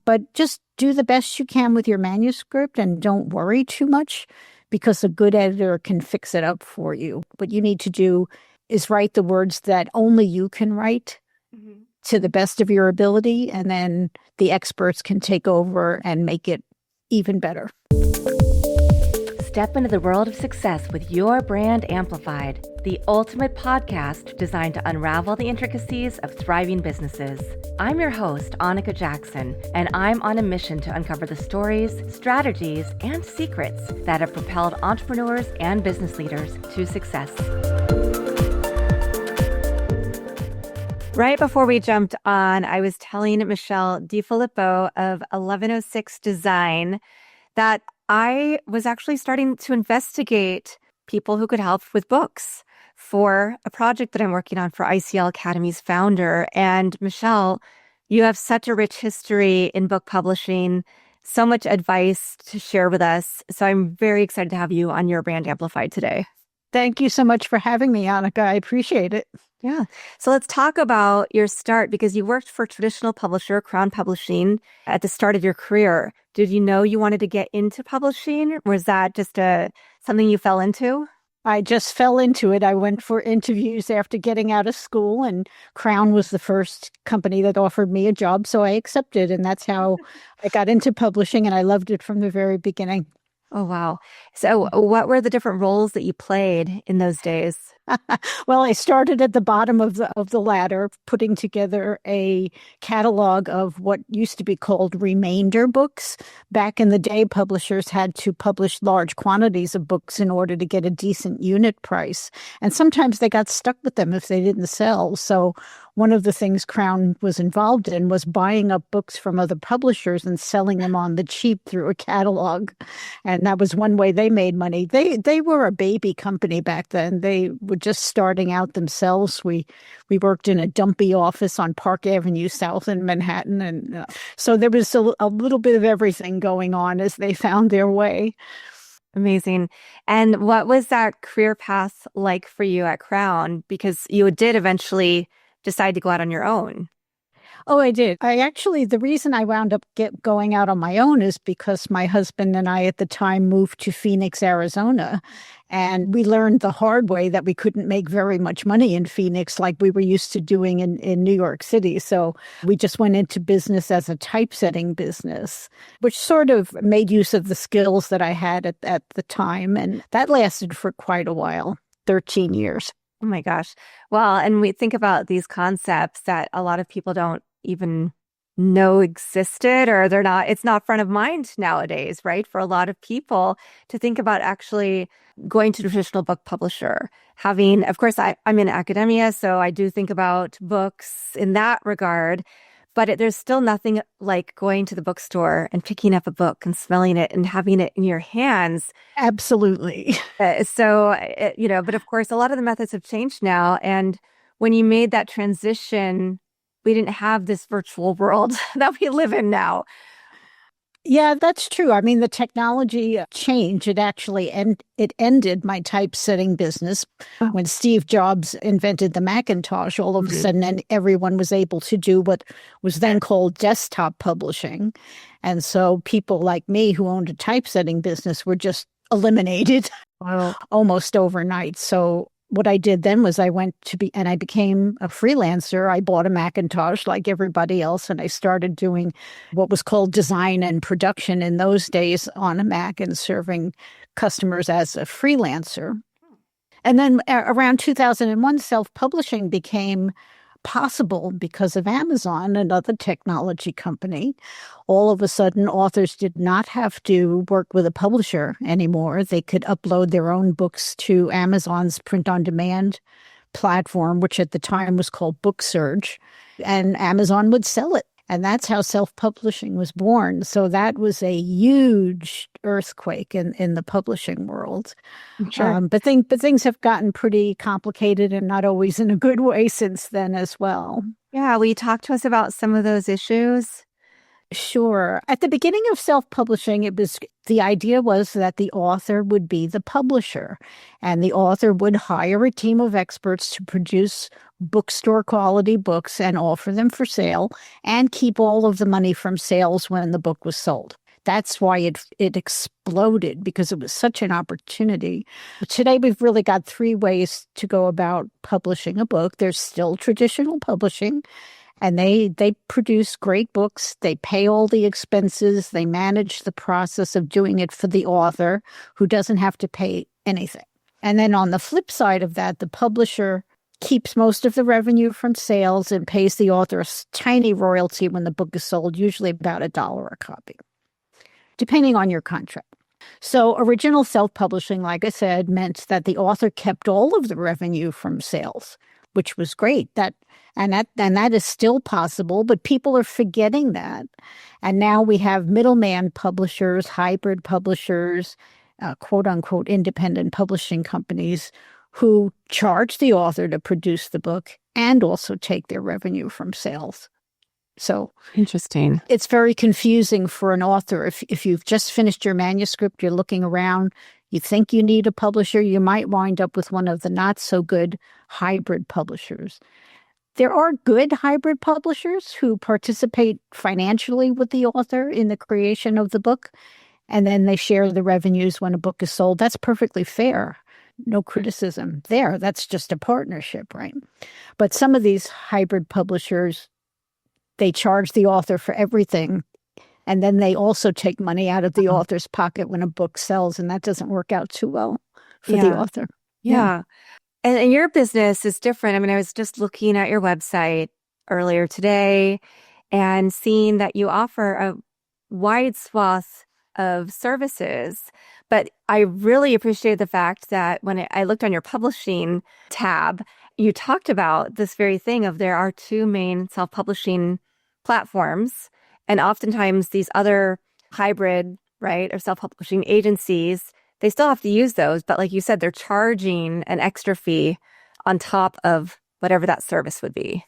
But just do the best you can with your manuscript and don't worry too much because a good editor can fix it up for you. What you need to do is write the words that only you can write to the best of your ability, and then the experts can take over and make it even better. Step into the world of success with Your Brand Amplified, the ultimate podcast designed to unravel the intricacies of thriving businesses. I'm your host, Annika Jackson, and I'm on a mission to uncover the stories, strategies, and secrets that have propelled entrepreneurs and business leaders to success. Right before we jumped on, I was telling Michele DeFilippo of 1106 Design that I was actually starting to investigate people who could help with books for a project that I'm working on for ICL Academy's founder. And Michele, you have such a rich history in book publishing, so much advice to share with us. So I'm very excited to have you on Your Brand Amplified today. Thank you so much for having me, Annika. I appreciate it. Yeah. So let's talk about your start, because you worked for traditional publisher, Crown Publishing, at the start of your career. Did you know you wanted to get into publishing? Or was that just something you fell into? I just fell into it. I went for interviews after getting out of school, and Crown was the first company that offered me a job. So I accepted, and that's how I got into publishing, and I loved it from the very beginning. Oh, wow. So what were the different roles that you played in those days? Well, I started at the bottom of the ladder, putting together a catalog of what used to be called remainder books. Back in the day, publishers had to publish large quantities of books in order to get a decent unit price. And sometimes they got stuck with them if they didn't sell. So one of the things Crown was involved in was buying up books from other publishers and selling them on the cheap through a catalog. And that was one way they made money. They were a baby company back then. They were just starting out themselves. We worked in a dumpy office on Park Avenue South in Manhattan. And so there was a little bit of everything going on as they found their way. Amazing. And what was that career path like for you at Crown? Because you did eventually decide to go out on your own. Oh, I did. The reason I wound up going out on my own is because my husband and I at the time moved to Phoenix, Arizona. And we learned the hard way that we couldn't make very much money in Phoenix like we were used to doing in New York City. So we just went into business as a typesetting business, which sort of made use of the skills that I had at the time. And that lasted for quite a while, 13 years. Oh my gosh. Well, and we think about these concepts that a lot of people don't even know existed, or it's not front of mind nowadays, right? For a lot of people to think about actually going to a traditional book publisher, having, of course, I'm in academia, so I do think about books in that regard, but there's still nothing like going to the bookstore and picking up a book and smelling it and having it in your hands. Absolutely. But of course, a lot of the methods have changed now. And when you made that transition, we didn't have this virtual world that we live in now. Yeah, that's true. I mean, the technology changed. It actually it ended my typesetting business when Steve Jobs invented the Macintosh. All of a sudden, and everyone was able to do what was then called desktop publishing. And so people like me who owned a typesetting business were just eliminated almost overnight. So what I did then was I became a freelancer. I bought a Macintosh like everybody else, and I started doing what was called design and production in those days on a Mac and serving customers as a freelancer. And then around 2001, self-publishing became possible because of Amazon, another technology company. All of a sudden, authors did not have to work with a publisher anymore. They could upload their own books to Amazon's print-on-demand platform, which at the time was called BookSurge, and Amazon would sell it. And that's how self-publishing was born. So that was a huge earthquake in the publishing world. Sure. But things have gotten pretty complicated and not always in a good way since then as well. Yeah, will you talk to us about some of those issues? Sure. At the beginning of self-publishing, the idea was that the author would be the publisher, and the author would hire a team of experts to produce bookstore quality books and offer them for sale and keep all of the money from sales when the book was sold. That's why it exploded, because it was such an opportunity. Today, we've really got three ways to go about publishing a book. There's still traditional publishing, and they produce great books. They pay all the expenses. They manage the process of doing it for the author, who doesn't have to pay anything. And then on the flip side of that, the publisher keeps most of the revenue from sales and pays the author a tiny royalty when the book is sold, usually about $1 a copy, depending on your contract. So original self-publishing, like I said, meant that the author kept all of the revenue from sales, which was great. That is still possible, but people are forgetting that. And now we have middleman publishers, hybrid publishers, quote unquote, independent publishing companies who charge the author to produce the book and also take their revenue from sales. So interesting. It's very confusing for an author. If you've just finished your manuscript, you're looking around, you think you need a publisher, you might wind up with one of the not so good hybrid publishers. There are good hybrid publishers who participate financially with the author in the creation of the book, and then they share the revenues when a book is sold. That's perfectly fair. No criticism there. That's just a partnership, right? But some of these hybrid publishers, they charge the author for everything, and then they also take money out of the author's pocket when a book sells, and that doesn't work out too well for the author. Yeah. And your business is different. I mean, I was just looking at your website earlier today and seeing that you offer a wide swath of services. But I really appreciate the fact that when I looked on your publishing tab, you talked about this very thing of there are two main self-publishing platforms. And oftentimes these other hybrid, right, or self-publishing agencies, they still have to use those. But like you said, they're charging an extra fee on top of whatever that service would be.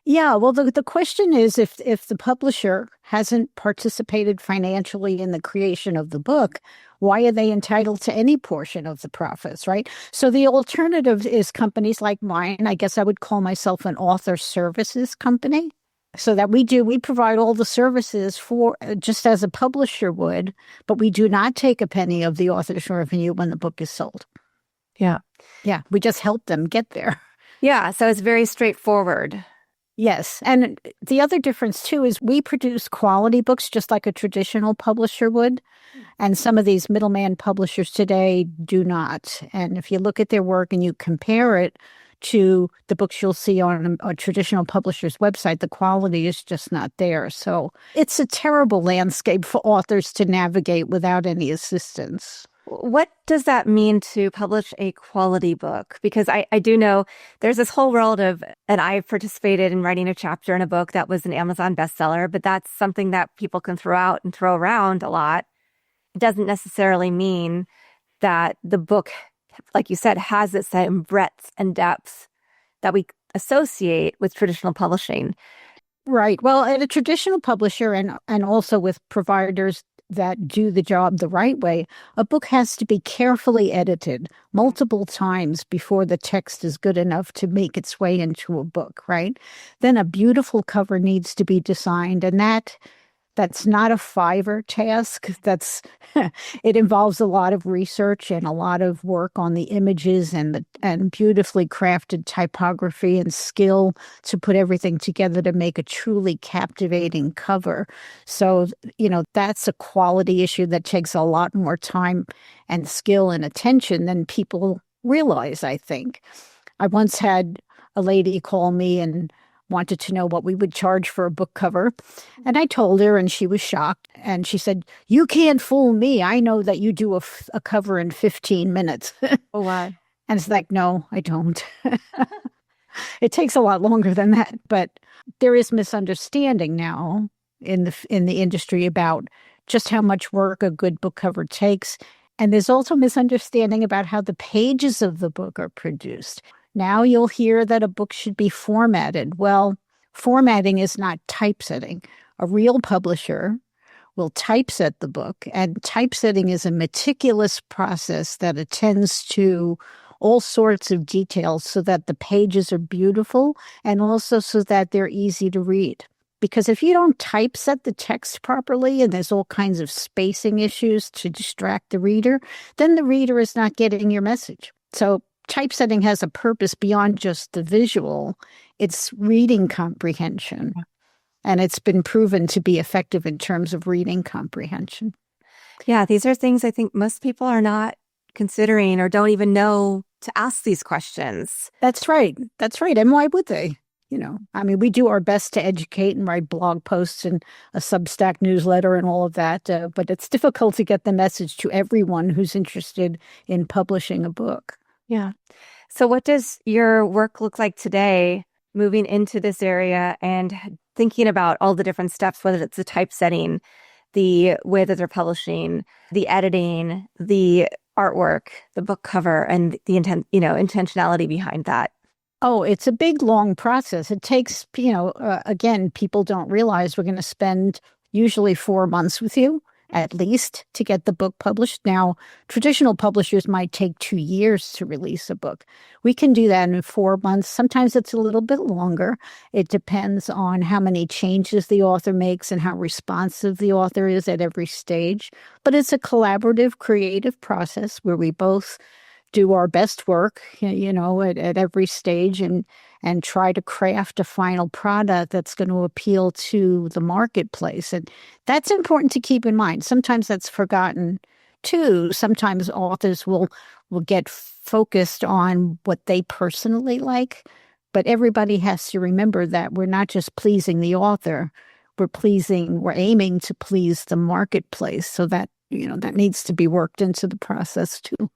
Yeah, well, the question is if the publisher hasn't participated financially in the creation of the book, why are they entitled to any portion of the profits, right? So the alternative is companies like mine. I guess I would call myself an author services company. So that we provide all the services for just as a publisher would, but we do not take a penny of the author's revenue when the book is sold. Yeah. Yeah, we just help them get there. Yeah, so it's very straightforward. Yes. And the other difference, too, is we produce quality books just like a traditional publisher would. And some of these middleman publishers today do not. And if you look at their work and you compare it to the books you'll see on a traditional publisher's website, the quality is just not there. So it's a terrible landscape for authors to navigate without any assistance. What does that mean to publish a quality book? Because I do know there's this whole world of, and I've participated in writing a chapter in a book that was an Amazon bestseller, but that's something that people can throw out and throw around a lot. It doesn't necessarily mean that the book, like you said, has the same breadth and depth that we associate with traditional publishing. Right. Well, at a traditional publisher and also with providers that do the job the right way, a book has to be carefully edited multiple times before the text is good enough to make its way into a book, right? Then a beautiful cover needs to be designed, and that's not a Fiverr task. It involves a lot of research and a lot of work on the images and beautifully crafted typography and skill to put everything together to make a truly captivating cover. So, that's a quality issue that takes a lot more time and skill and attention than people realize, I think. I once had a lady call me and wanted to know what we would charge for a book cover. And I told her, and she was shocked. And she said, "You can't fool me. I know that you do a cover in 15 minutes. Oh, wow. And it's like, no, I don't. It takes a lot longer than that. But there is misunderstanding now in the industry about just how much work a good book cover takes. And there's also misunderstanding about how the pages of the book are produced. Now you'll hear that a book should be formatted. Well, formatting is not typesetting. A real publisher will typeset the book, and typesetting is a meticulous process that attends to all sorts of details so that the pages are beautiful and also so that they're easy to read. Because if you don't typeset the text properly and there's all kinds of spacing issues to distract the reader, then the reader is not getting your message. So typesetting has a purpose beyond just the visual. It's reading comprehension. And it's been proven to be effective in terms of reading comprehension. Yeah, these are things I think most people are not considering or don't even know to ask these questions. That's right. That's right. And why would they? I mean, we do our best to educate and write blog posts and a Substack newsletter and all of that, but it's difficult to get the message to everyone who's interested in publishing a book. Yeah. So what does your work look like today, moving into this area and thinking about all the different steps, whether it's the typesetting, the way that they're publishing, the editing, the artwork, the book cover, and the intentionality behind that? Oh, it's a big, long process. It takes, again, people don't realize we're going to spend usually 4 months with you at least to get the book published. Now, traditional publishers might take 2 years to release a book. We can do that in 4 months. Sometimes it's a little bit longer. It depends on how many changes the author makes and how responsive the author is at every stage. But it's a collaborative, creative process where we both do our best work, at every stage and try to craft a final product that's going to appeal to the marketplace. And that's important to keep in mind. Sometimes that's forgotten too. Sometimes authors will get focused on what they personally like, but everybody has to remember that we're not just pleasing the author. We're aiming to please the marketplace. So that, that needs to be worked into the process too.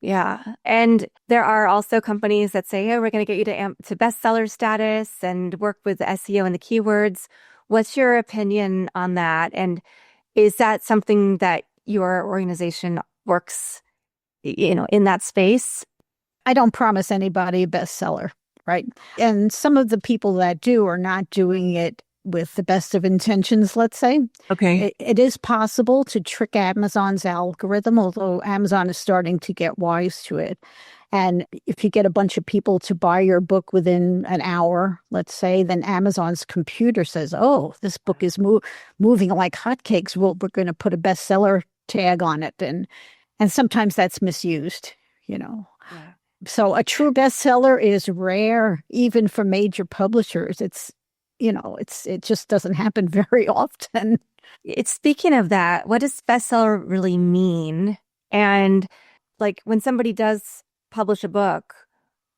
Yeah. And there are also companies that say, oh, we're going to get you to bestseller status and work with the SEO and the keywords. What's your opinion on that? And is that something that your organization works, in that space? I don't promise anybody a bestseller, right? And some of the people that do are not doing it with the best of intentions, let's say. Okay. It is possible to trick Amazon's algorithm, although Amazon is starting to get wise to it. And if you get a bunch of people to buy your book within an hour, let's say, then Amazon's computer says, oh, this book is moving like hotcakes. We're going to put a bestseller tag on it. And sometimes that's misused, Yeah. So a true bestseller is rare, even for major publishers. It just doesn't happen very often. Speaking of that, what does bestseller really mean? And like when somebody does publish a book,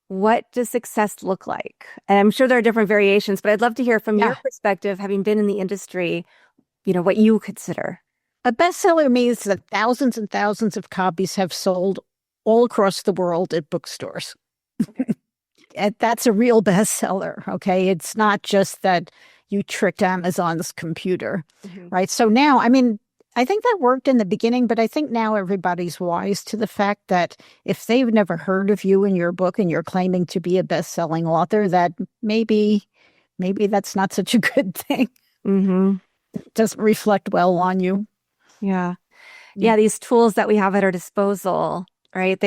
what does success look like? And I'm sure there are different variations, but I'd love to hear from your perspective, having been in the industry, what you consider. A bestseller means that thousands and thousands of copies have sold all across the world at bookstores. That's a real bestseller, okay? It's not just that you tricked Amazon's computer, right? So now, I mean, I think that worked in the beginning, but I think now everybody's wise to the fact that if they've never heard of you and your book and you're claiming to be a best-selling author, that maybe that's not such a good thing. It doesn't reflect well on you. Yeah. These tools that we have at our disposal, right?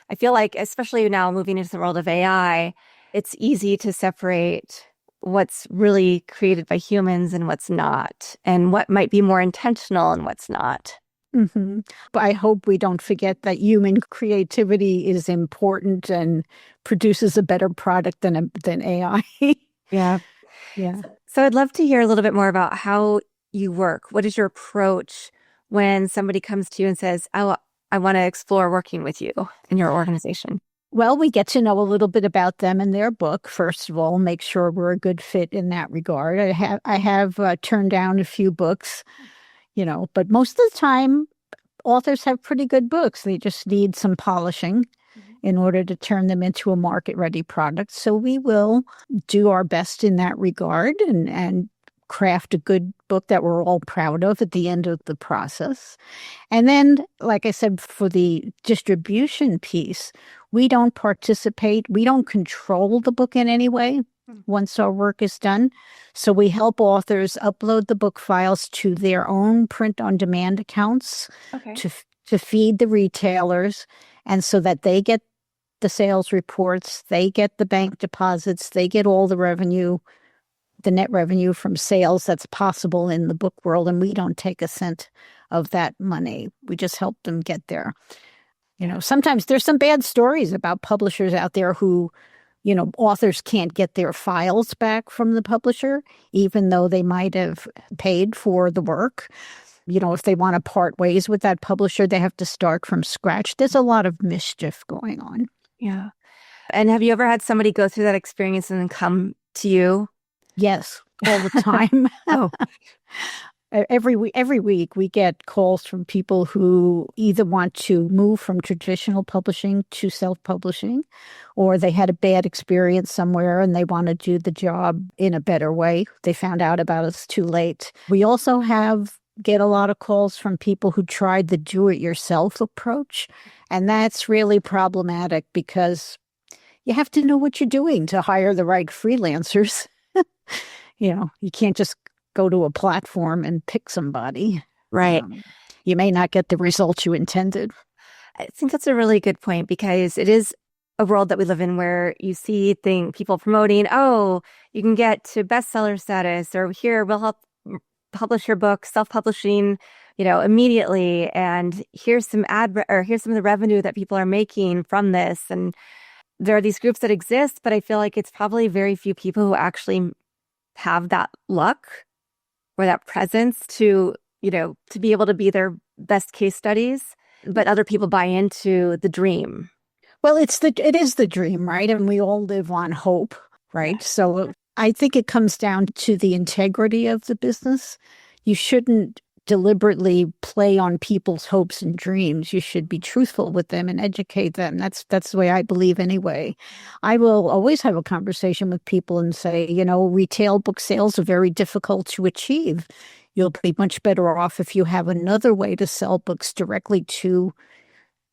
I feel like, especially now moving into the world of AI, it's easy to separate what's really created by humans and what's not, and what might be more intentional and what's not. But I hope we don't forget that human creativity is important and produces a better product than AI. Yeah. So I'd love to hear a little bit more about how you work. What is your approach when somebody comes to you and says, oh, I want to explore working with you in your organization? Well, we get to know a little bit about them and their book, first of all, make sure we're a good fit in that regard. I have turned down a few books, but most of the time, authors have pretty good books. They just need some polishing in order to turn them into a market-ready product. So we will do our best in that regard and craft a good book that we're all proud of at the end of the process. And then, like I said, for the distribution piece, we don't participate. We don't control the book in any way. once our work is done. So we help authors upload the book files to their own print-on-demand accounts Okay. to feed the retailers, and so that they get the sales reports, they get the bank deposits, they get all the revenue, the net revenue from sales that's possible in the book world, and we don't take a cent of that money. We just help them get there. Sometimes there's some bad stories about publishers out there who, authors can't get their files back from the publisher, even though they might have paid for the work. If they want to part ways with that publisher, they have to start from scratch. There's a lot of mischief going on. Yeah. And have you ever had somebody go through that experience and then come to you? Yes, all the time. Oh, Every week we get calls from people who either want to move from traditional publishing to self-publishing, or they had a bad experience somewhere and they want to do the job in a better way. They found out about us too late. We also get a lot of calls from people who tried the do-it-yourself approach, and that's really problematic because you have to know what you're doing to hire the right freelancers. You can't just go to a platform and pick somebody. right. You may not get the results you intended. I think that's a really good point, because it is a world that we live in where you see people promoting, oh, you can get to bestseller status, or here, we'll help publish your book, self-publishing, immediately. And here's some here's some of the revenue that people are making from this. And there are these groups that exist, but I feel like it's probably very few people who actually have that luck or that presence to be able to be their best case studies, but other people buy into the dream. Well, it is the dream, right? And we all live on hope, right? Yeah. So I think it comes down to the integrity of the business. You shouldn't deliberately play on people's hopes and dreams. You should be truthful with them and educate them. That's the way I believe anyway. I will always have a conversation with people and say, retail book sales are very difficult to achieve. You'll be much better off if you have another way to sell books directly to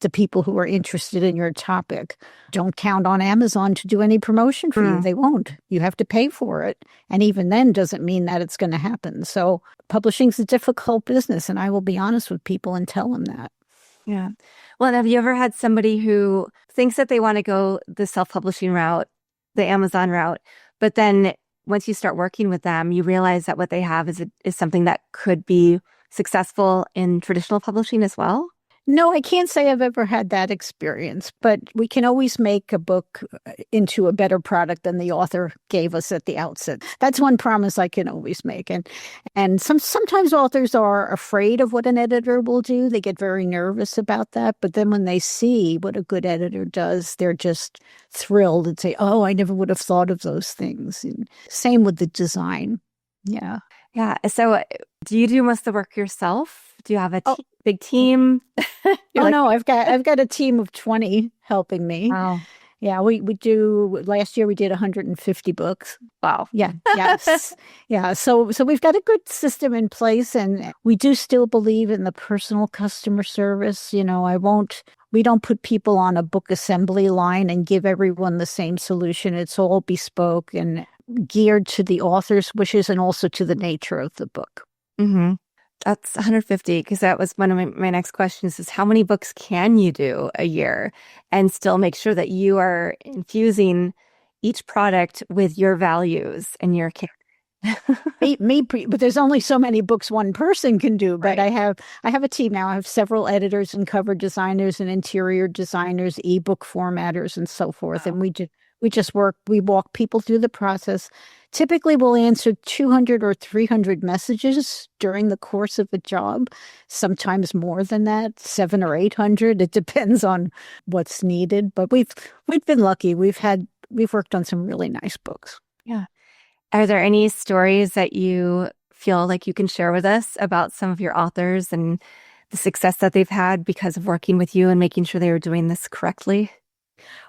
the people who are interested in your topic. Don't count on Amazon to do any promotion for you. They won't. You have to pay for it. And even then doesn't mean that it's going to happen. So publishing is a difficult business, and I will be honest with people and tell them that. Yeah. Well, and have you ever had somebody who thinks that they want to go the self-publishing route, the Amazon route, but then once you start working with them, you realize that what they have is something that could be successful in traditional publishing as well? No, I can't say I've ever had that experience, but we can always make a book into a better product than the author gave us at the outset. That's one promise I can always make. And sometimes authors are afraid of what an editor will do. They get very nervous about that. But then when they see what a good editor does, they're just thrilled and say, oh, I never would have thought of those things. And same with the design. Yeah. Yeah. So do you do most of the work yourself? Do you have a big team? No, I've got a team of 20 helping me. Wow. Yeah, we do. Last year we did 150 books. Wow. Yeah. Yes. Yeah. So we've got a good system in place, and we do still believe in the personal customer service. We don't put people on a book assembly line and give everyone the same solution. It's all bespoke and geared to the author's wishes and also to the nature of the book. Mm-hmm. That's 150, because that was one of my next questions is how many books can you do a year and still make sure that you are infusing each product with your values and your care? But there's only so many books one person can do. But right. I have a team now. I have several editors and cover designers and interior designers, ebook formatters, and so forth. Wow. And we walk people through the process. Typically, we'll answer 200 or 300 messages during the course of a job, sometimes more than that, 700 or 800. It depends on what's needed. But we've been lucky. We've worked on some really nice books. Yeah. Are there any stories that you feel like you can share with us about some of your authors and the success that they've had because of working with you and making sure they were doing this correctly?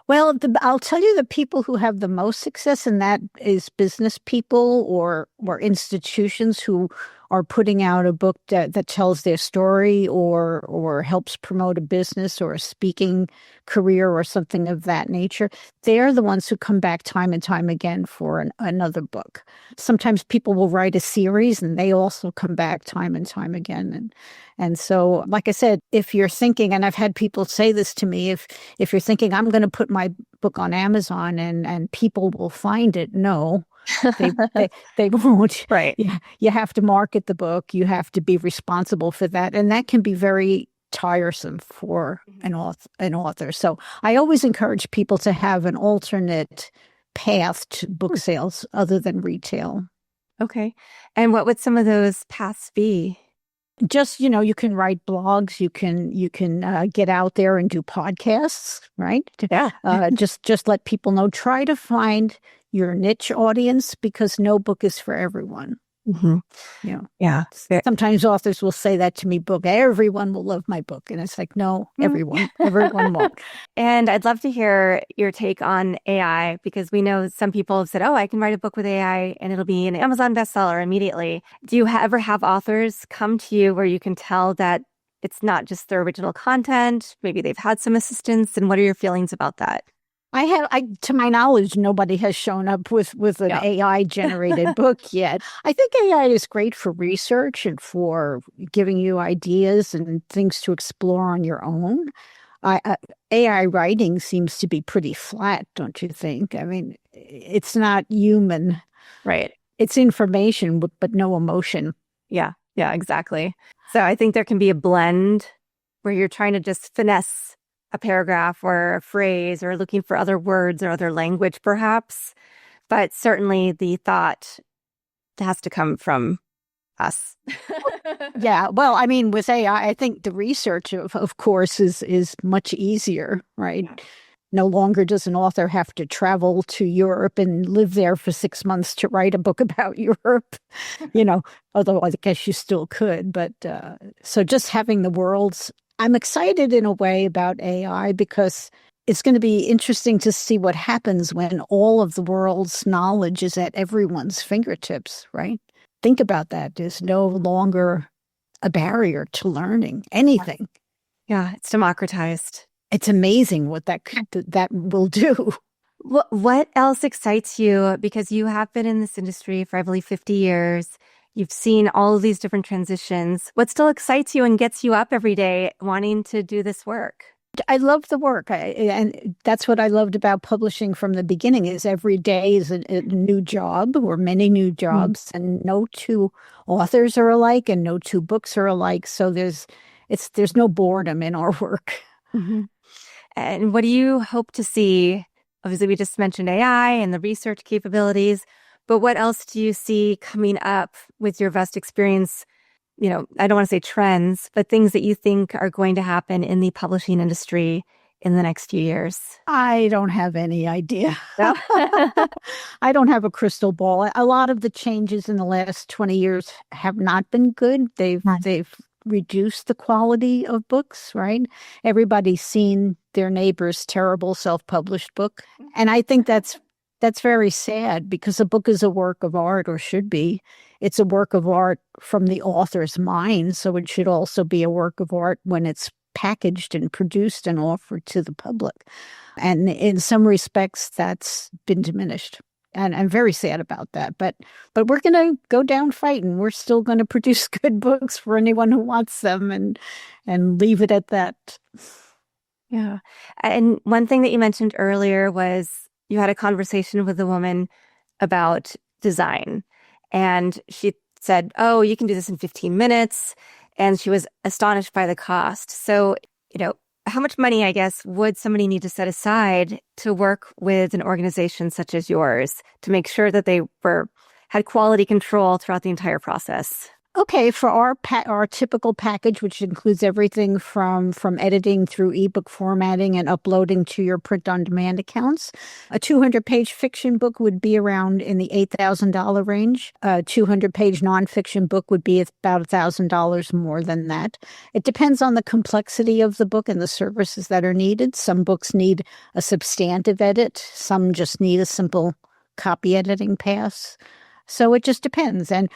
Well, I'll tell you the people who have the most success, and that is business people or institutions who are putting out a book that tells their story or helps promote a business or a speaking career or something of that nature. They're the ones who come back time and time again for another book. Sometimes people will write a series and they also come back time and time again. And so, like I said, if you're thinking, and I've had people say this to me, if you're thinking I'm going to put my book on Amazon and people will find it, no, they won't. Right. You have to market the book. You have to be responsible for that. And that can be very tiresome for an author. So I always encourage people to have an alternate path to book sales other than retail. Okay. And what would some of those paths be? Just, you can write blogs, you can get out there and do podcasts, right? Yeah. Just let people know. Try to find your niche audience because no book is for everyone. Mm-hmm. Yeah. Sometimes authors will say that to me, everyone will love my book. And it's like, no, everyone won't. And I'd love to hear your take on AI because we know some people have said, oh, I can write a book with AI and it'll be an Amazon bestseller immediately. Do you ever have authors come to you where you can tell that it's not just their original content? Maybe they've had some assistance. And what are your feelings about that? To my knowledge, nobody has shown up with an AI generated book yet. I think AI is great for research and for giving you ideas and things to explore on your own. AI writing seems to be pretty flat, don't you think? I mean, it's not human. Right. It's information, but no emotion. Yeah, exactly. So I think there can be a blend where you're trying to just finesse a paragraph or a phrase or looking for other words or other language, perhaps. But certainly the thought has to come from us. Yeah. Well, I mean, with AI, I think the research, of course, is much easier, right? Yeah. No longer does an author have to travel to Europe and live there for 6 months to write a book about Europe, although I guess you still could. But so just having the world's I'm excited in a way about AI because it's going to be interesting to see what happens when all of the world's knowledge is at everyone's fingertips, right? Think about that. There's no longer a barrier to learning anything. Yeah, it's democratized. It's amazing what that will do. What else excites you? Because you have been in this industry for, I believe, 50 years. You've seen all of these different transitions. What still excites you and gets you up every day wanting to do this work? I love the work. And that's what I loved about publishing from the beginning is every day is a new job or many new jobs and no two authors are alike and no two books are alike. So there's no boredom in our work. Mm-hmm. And what do you hope to see? Obviously, we just mentioned AI and the research capabilities. But what else do you see coming up with your vast experience? I don't want to say trends, but things that you think are going to happen in the publishing industry in the next few years? I don't have any idea. No? I don't have a crystal ball. A lot of the changes in the last 20 years have not been good. They've reduced the quality of books, right? Everybody's seen their neighbor's terrible self-published book. And I think that's very sad because a book is a work of art or should be. It's a work of art from the author's mind. So it should also be a work of art when it's packaged and produced and offered to the public. And in some respects, that's been diminished. And I'm very sad about that. But we're going to go down fighting. We're still going to produce good books for anyone who wants them and leave it at that. Yeah. And one thing that you mentioned earlier was you had a conversation with a woman about design. And she said, oh, you can do this in 15 minutes. And she was astonished by the cost. So, how much money, I guess, would somebody need to set aside to work with an organization such as yours to make sure that they had quality control throughout the entire process? Okay, for our typical package, which includes everything from editing through ebook formatting and uploading to your print-on-demand accounts, a 200-page fiction book would be around in the $8,000 range. A 200-page nonfiction book would be about $1,000 more than that. It depends on the complexity of the book and the services that are needed. Some books need a substantive edit. Some just need a simple copy editing pass. So it just depends. And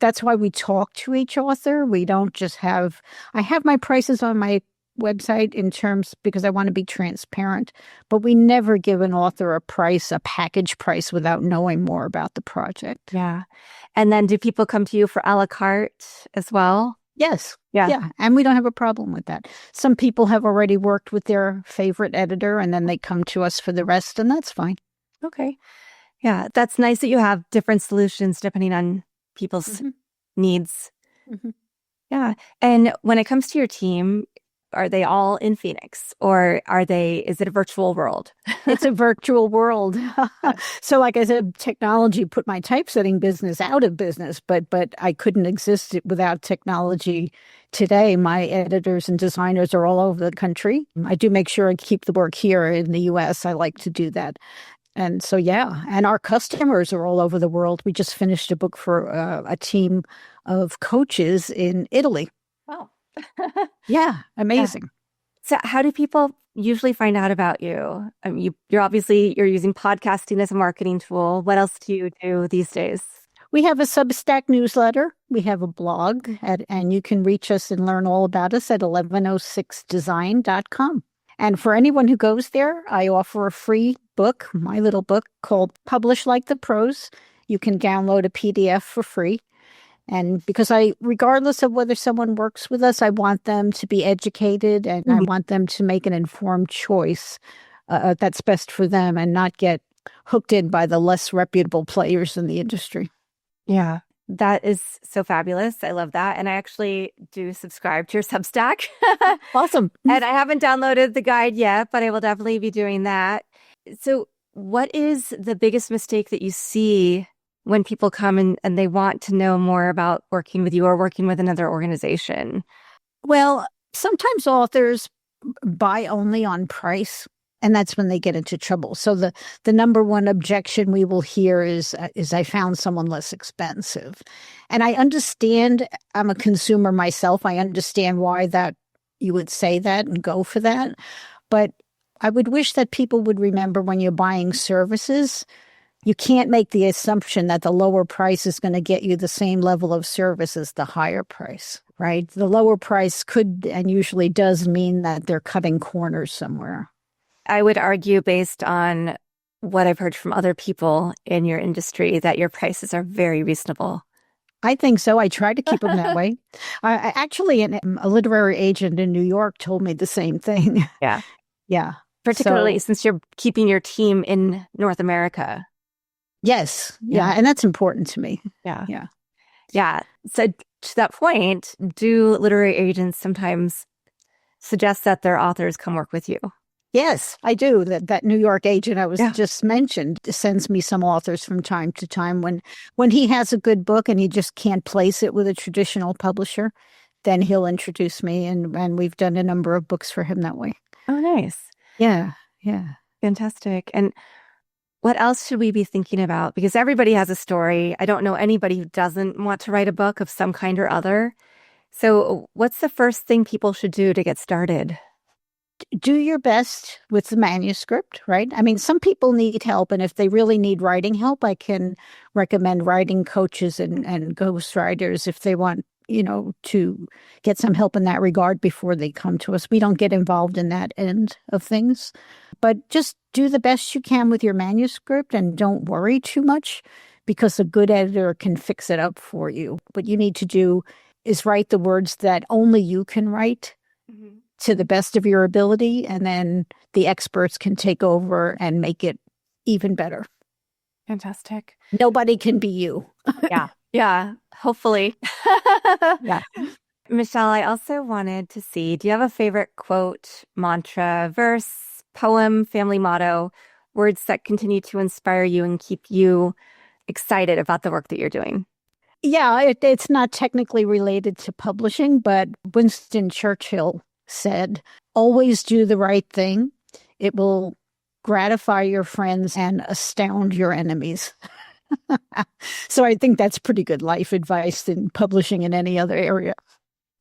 that's why we talk to each author. We don't just I have my prices on my website in terms because I want to be transparent, but we never give an author a package price without knowing more about the project. Yeah. And then do people come to you for a la carte as well? Yes. Yeah. Yeah. And we don't have a problem with that. Some people have already worked with their favorite editor and then they come to us for the rest, and that's fine. Okay. Yeah. That's nice that you have different solutions depending on people's needs. Mm-hmm. Yeah. And when it comes to your team, are they all in Phoenix or is it a virtual world? It's a virtual world. So like I said, technology put my typesetting business out of business, but I couldn't exist without technology today. My editors and designers are all over the country. I do make sure I keep the work here in the US. I like to do that. And so, yeah, and our customers are all over the world. We just finished a book for a team of coaches in Italy. Wow. Yeah, amazing. Yeah. So how do people usually find out about you? I mean, you're using podcasting as a marketing tool. What else do you do these days? We have a Substack newsletter. We have a blog, and you can reach us and learn all about us at 1106design.com. And for anyone who goes there, I offer a free book, my little book called Publish Like the Pros. You can download a PDF for free. And because regardless of whether someone works with us, I want them to be educated and I want them to make an informed choice that's best for them and not get hooked in by the less reputable players in the industry. Yeah. That is so fabulous. I love that. And I actually do subscribe to your Substack. Awesome. And I haven't downloaded the guide yet, but I will definitely be doing that. So what is the biggest mistake that you see when people come and they want to know more about working with you or working with another organization? Well, sometimes authors buy only on price. And that's when they get into trouble. So the number one objection we will hear is I found someone less expensive. And I understand, I'm a consumer myself. I understand why that you would say that and go for that. But I would wish that people would remember when you're buying services, you can't make the assumption that the lower price is going to get you the same level of service as the higher price, right? The lower price could and usually does mean that they're cutting corners somewhere. I would argue, based on what I've heard from other people in your industry, that your prices are very reasonable. I think so. I try to keep them that way. Actually, a literary agent in New York told me the same thing. Yeah. Yeah. Particularly since you're keeping your team in North America. Yes. Yeah. And that's important to me. Yeah. Yeah. Yeah. So to that point, do literary agents sometimes suggest that their authors come work with you? Yes, I do. That New York agent I was just mentioned sends me some authors from time to time when he has a good book and he just can't place it with a traditional publisher, then he'll introduce me and we've done a number of books for him that way. Oh, nice. Yeah. Yeah. Fantastic. And what else should we be thinking about? Because everybody has a story. I don't know anybody who doesn't want to write a book of some kind or other. So what's the first thing people should do to get started? Do your best with the manuscript, right? I mean, some people need help, and if they really need writing help, I can recommend writing coaches and ghostwriters if they want, to get some help in that regard before they come to us. We don't get involved in that end of things, but just do the best you can with your manuscript and don't worry too much because a good editor can fix it up for you. What you need to do is write the words that only you can write. Mm-hmm. To the best of your ability, and then the experts can take over and make it even better. Fantastic. Nobody can be you. Yeah. Yeah. Hopefully. Yeah. Michele, I also wanted to see, do you have a favorite quote, mantra, verse, poem, family motto, words that continue to inspire you and keep you excited about the work that you're doing? Yeah, it's not technically related to publishing, but Winston Churchill said, always do the right thing. It will gratify your friends and astound your enemies. So I think that's pretty good life advice in publishing in any other area.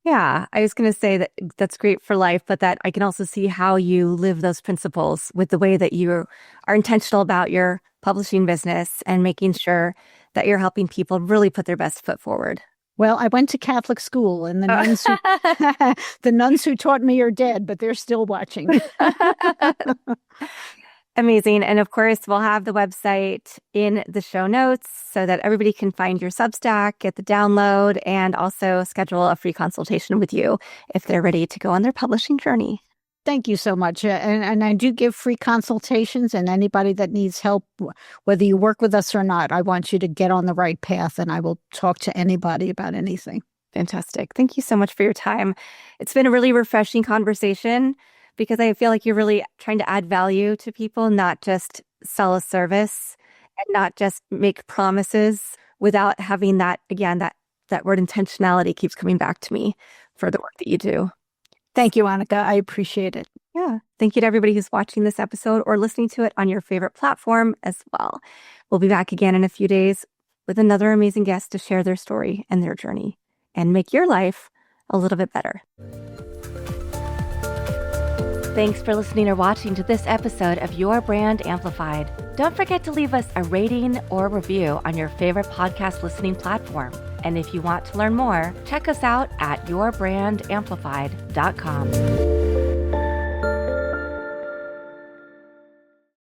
Yeah, I was going to say that that's great for life, but that I can also see how you live those principles with the way that you are intentional about your publishing business and making sure that you're helping people really put their best foot forward. Well, I went to Catholic school, and the nuns who taught me are dead, but they're still watching. Amazing. And of course, we'll have the website in the show notes so that everybody can find your Substack, get the download, and also schedule a free consultation with you if they're ready to go on their publishing journey. Thank you so much. And I do give free consultations, and anybody that needs help, whether you work with us or not, I want you to get on the right path, and I will talk to anybody about anything. Fantastic. Thank you so much for your time. It's been a really refreshing conversation because I feel like you're really trying to add value to people, not just sell a service and not just make promises without having that, again, that word intentionality keeps coming back to me for the work that you do. Thank you, Annika. I appreciate it. Yeah. Thank you to everybody who's watching this episode or listening to it on your favorite platform as well. We'll be back again in a few days with another amazing guest to share their story and their journey and make your life a little bit better. Thanks for listening or watching to this episode of Your Brand Amplified. Don't forget to leave us a rating or review on your favorite podcast listening platform. And if you want to learn more, check us out at yourbrandamplified.com.